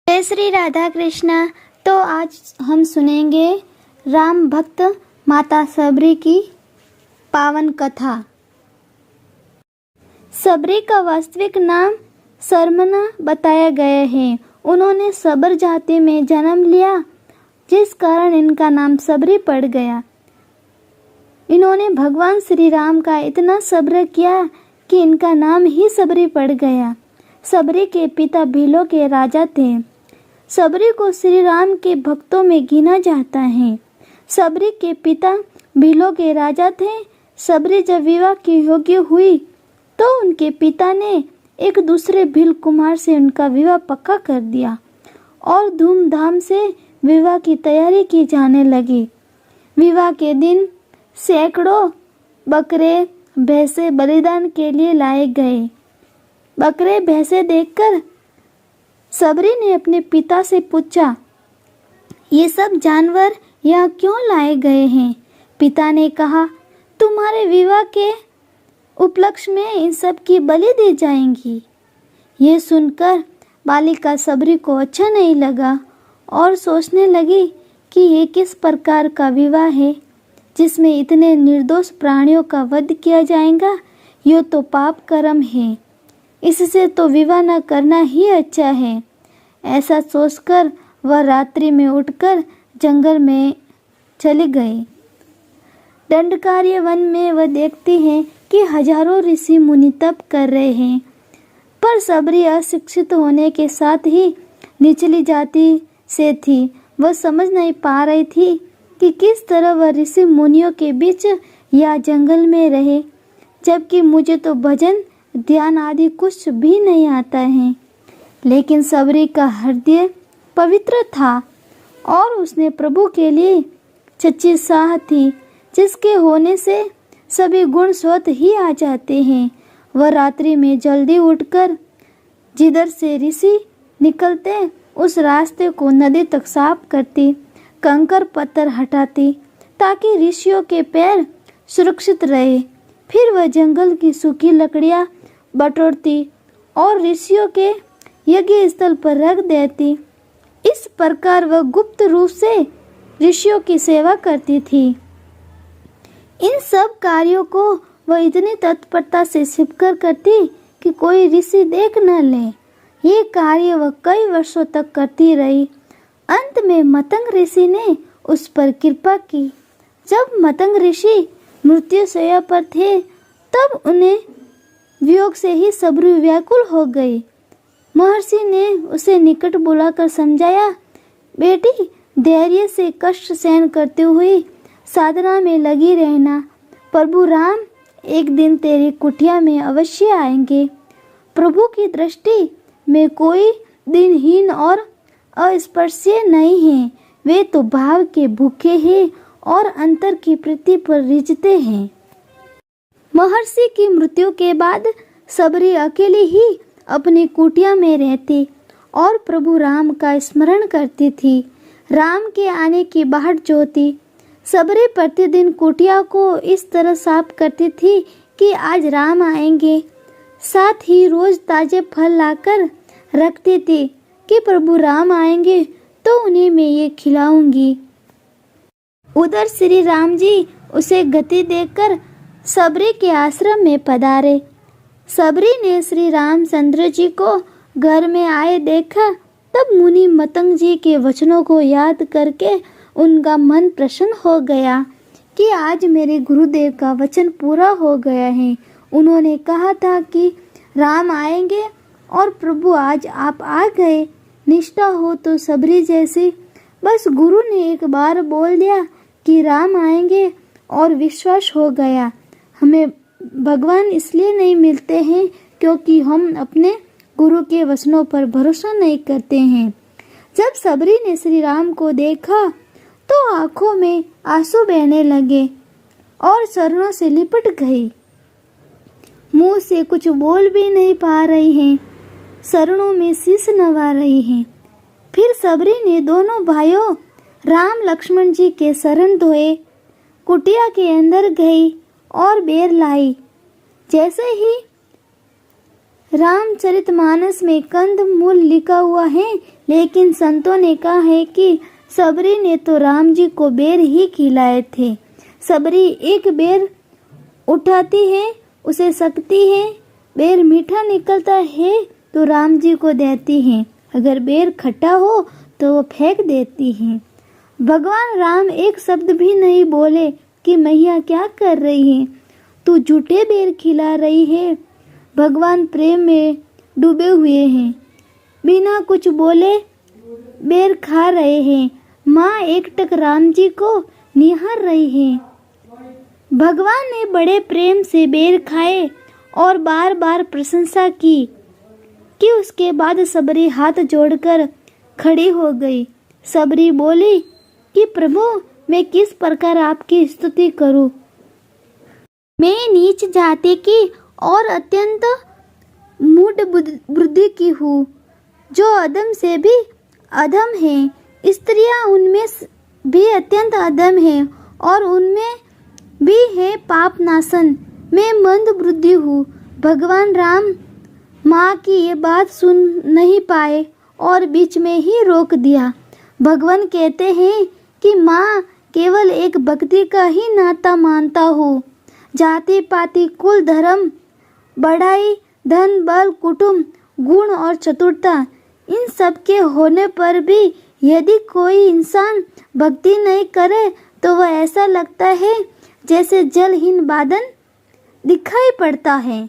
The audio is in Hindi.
जय श्री राधा कृष्णा। तो आज हम सुनेंगे राम भक्त माता सबरी की पावन कथा। सबरी का वास्तविक नाम सरमना बताया गया है। उन्होंने सबर जाति में जन्म लिया, जिस कारण इनका नाम सबरी पड़ गया। इन्होंने भगवान श्री राम का इतना सब्र किया कि इनका नाम ही सबरी पड़ गया। सबरी के पिता भीलों के राजा थे। सबरी को श्री राम के भक्तों में गिना जाता है। सबरी के पिता भीलों के राजा थे। सबरी जब विवाह की योग्य हुई तो उनके पिता ने एक दूसरे भील कुमार से उनका विवाह पक्का कर दिया और धूमधाम से विवाह की तैयारी की जाने लगी। विवाह के दिन सैकड़ों बकरे भैंसे बलिदान के लिए लाए गए। बकरे भैंसे देखकर सबरी ने अपने पिता से पूछा, ये सब जानवर यहाँ क्यों लाए गए हैं? पिता ने कहा, तुम्हारे विवाह के उपलक्ष्य में इन सब की बलि दी जाएंगी। ये सुनकर बालिका सबरी को अच्छा नहीं लगा और सोचने लगी कि ये किस प्रकार का विवाह है जिसमें इतने निर्दोष प्राणियों का वध किया जाएगा। ये तो पाप कर्म है, इससे तो विवाह न करना ही अच्छा है। ऐसा सोचकर वह रात्रि में उठकर जंगल में चली गई। दंडकारण्य वन में वह देखती है कि हजारों ऋषि मुनि तप कर रहे हैं, पर सबरी अशिक्षित होने के साथ ही निचली जाति से थी। वह समझ नहीं पा रही थी कि किस तरह वह ऋषि मुनियों के बीच या जंगल में रहे, जबकि मुझे तो भजन ध्यान आदि कुछ भी नहीं आता है। लेकिन सबरी का हृदय पवित्र था और उसने प्रभु के लिए सच्ची चाह थी, जिसके होने से सभी गुण स्वतः ही आ जाते हैं। वह रात्रि में जल्दी उठकर जिधर से ऋषि निकलते उस रास्ते को नदी तक साफ करती, कंकर पत्थर हटाती ताकि ऋषियों के पैर सुरक्षित रहे। फिर वह जंगल की सूखी लकड़ियां बटोरती और ऋषियों के यज्ञ स्थल पर रख देती। इस प्रकार वह गुप्त रूप से ऋषियों की सेवा करती थी। इन सब कार्यों को वह इतनी तत्परता से छिपकर करती कि कोई ऋषि देख न ले। ये कार्य वह कई वर्षों तक करती रही। अंत में मतंग ऋषि ने उस पर कृपा की। जब मतंग ऋषि मृत्यु शैया पर थे तब उन्हें वियोग से ही सबरी व्याकुल हो गई। महर्षि ने उसे निकट बुलाकर समझाया, बेटी धैर्य से कष्ट सहन करते हुए साधना में लगी रहना। प्रभु राम एक दिन तेरी कुटिया में अवश्य आएंगे। प्रभु की दृष्टि में कोई दिनहीन और अस्पर्शीय नहीं है। वे तो भाव के भूखे हैं और अंतर की प्रीति पर रिझते हैं। महर्षि की मृत्यु के बाद सबरी अकेली ही अपनी कुटिया में रहती और प्रभु राम का स्मरण करती थी। राम के आने की बाट जोहती। सबरी प्रतिदिन कुटिया को इस तरह साफ करती थी कि आज राम आएंगे। साथ ही रोज ताजे फल लाकर रखती थी कि प्रभु राम आएंगे तो उन्हें मैं ये खिलाऊंगी। उधर श्री राम जी उसे गति देकर सबरी के आश्रम में पधारे। सबरी ने श्री रामचंद्र जी को घर में आए देखा तब मुनि मतंग जी के वचनों को याद करके उनका मन प्रसन्न हो गया कि आज मेरे गुरुदेव का वचन पूरा हो गया है। उन्होंने कहा था कि राम आएंगे और प्रभु आज आप आ गए। निष्ठा हो तो सबरी जैसी। बस गुरु ने एक बार बोल दिया कि राम आएंगे और विश्वास हो गया। हमें भगवान इसलिए नहीं मिलते हैं क्योंकि हम अपने गुरु के वचनों पर भरोसा नहीं करते हैं। जब सबरी ने श्री राम को देखा तो आंखों में आंसू बहने लगे और चरणों से लिपट गई। मुंह से कुछ बोल भी नहीं पा रही हैं, चरणों में शीश नवा रही हैं। फिर सबरी ने दोनों भाइयों राम लक्ष्मण जी के शरण धोए, कुटिया के अंदर गई और बेर लाई। जैसे ही रामचरितमानस में कंदमूल लिखा हुआ है, लेकिन संतों ने कहा है कि सबरी ने तो राम जी को बेर ही खिलाए थे। सबरी एक बेर उठाती है, उसे सकती है, बेर मीठा निकलता है तो राम जी को देती है, अगर बेर खट्टा हो तो वो फेंक देती है। भगवान राम एक शब्द भी नहीं बोले कि मैया क्या कर रही है, तू झूठे बेर खिला रही है। भगवान प्रेम में डूबे हुए हैं, बिना कुछ बोले बेर खा रहे हैं। माँ एकटक राम जी को निहार रही है। भगवान ने बड़े प्रेम से बेर खाए और बार बार प्रशंसा की कि उसके बाद सबरी हाथ जोड़कर खड़ी हो गई। सबरी बोली कि प्रभु, मैं किस प्रकार आपकी स्तुति करूं? मैं नीच जाति की और अत्यंत मूढ़ बुद्धि की हूँ, जो अधम से भी अधम है। स्त्रियां उनमें भी अत्यंत अधम है और उनमें भी है पाप नाशन। मैं मंद बुद्धि हूँ। भगवान राम माँ की ये बात सुन नहीं पाए और बीच में ही रोक दिया। भगवान कहते हैं कि माँ केवल एक भक्ति का ही नाता मानता हूँ। जाति पाति कुल धर्म बढ़ाई धन बल कुटुंब गुण और चतुरता, इन सब के होने पर भी यदि कोई इंसान भक्ति नहीं करे तो वह ऐसा लगता है जैसे जलहीन बादल दिखाई पड़ता है।